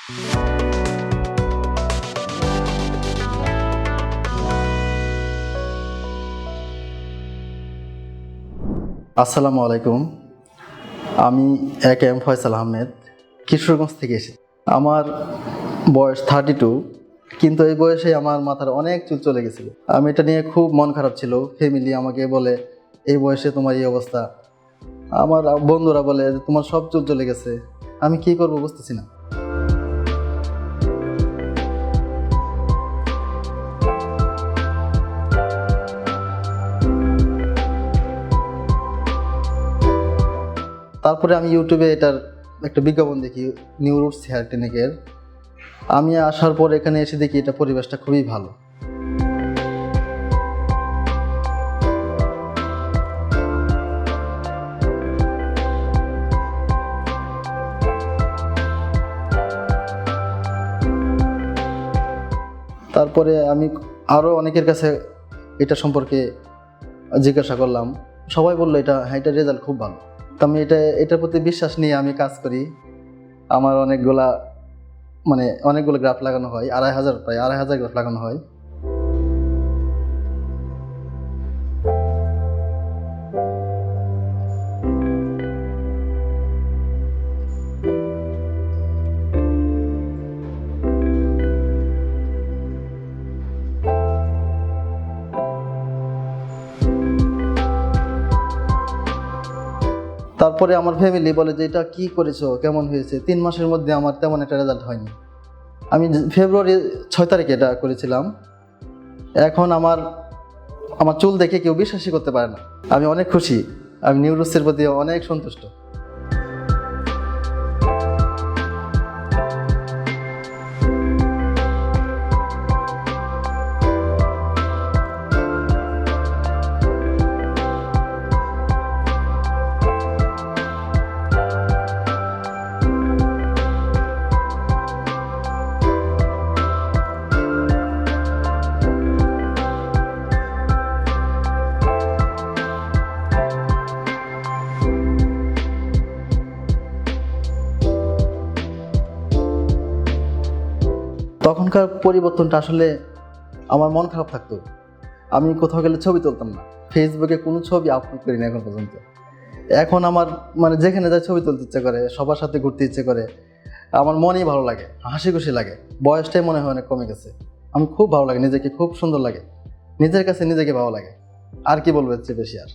আসসালামু আলাইকুম। আমি A.K.M ফয়সাল আহমেদ, কিশোরগঞ্জ থেকে এসেছি। আমার বয়স 32, কিন্তু এই বয়সে আমার মাথার অনেক চুল চলে গেছিল। আমি এটা নিয়ে খুব মন খারাপ ছিল। ফ্যামিলি আমাকে বলে, এই বয়সে তোমার এই অবস্থা। আমার বন্ধুরা বলে তোমার সব চুল চলে গেছে। আমি কি করব বুঝতেছি না। তারপরে আমি ইউটিউবে এটার একটা বিজ্ঞাপন দেখি, নিউ রুটস হেয়ার ক্লিনিকের। আমি আসার পর এখানে এসে দেখি এটা পরিবেশটা খুবই ভালো। তারপরে আমি আরও অনেকের কাছে এটা সম্পর্কে জিজ্ঞাসা করলাম। সবাই বললো এটার রেজাল্ট খুব ভালো। তো আমি এটার প্রতি বিশ্বাস নিয়ে আমি কাজ করি। আমার অনেকগুলো গ্রাফ লাগানো হয়, প্রায় 2,500 গ্রাফ লাগানো হয়। তারপরে আমার ফ্যামিলি বলে যে এটা কি করেছো, কেমন হয়েছে। 3 মাসের মধ্যে আমার তেমন একটা রেজাল্ট হয়নি। আমি ফেব্রুয়ারি 6 তারিখে এটা করেছিলাম। এখন আমার চুল দেখে কেউ বিশ্বাসই করতে পারে না। আমি অনেক খুশি। আমি নিউ রুটসের প্রতি অনেক সন্তুষ্ট। তখনকার পরিবর্তনটা আসলে আমার মন খারাপ থাকতো। আমি কোথাও গেলে ছবি তুলতাম না, ফেসবুকে কোনো ছবি আপলোড করি না এখন পর্যন্ত। এখন আমার যেখানে যায় ছবি তুলতে ইচ্ছে করে, সবার সাথে ঘুরতে ইচ্ছে করে। আমার মনেই ভালো লাগে, হাসি খুশি লাগে। বয়সটাই মনে হয় অনেক কমে গেছে। আমি খুব ভালো লাগে, নিজেকে খুব সুন্দর লাগে, নিজের কাছে নিজেকে ভালো লাগে। আর কি বলবো এর চেয়ে বেশি আর।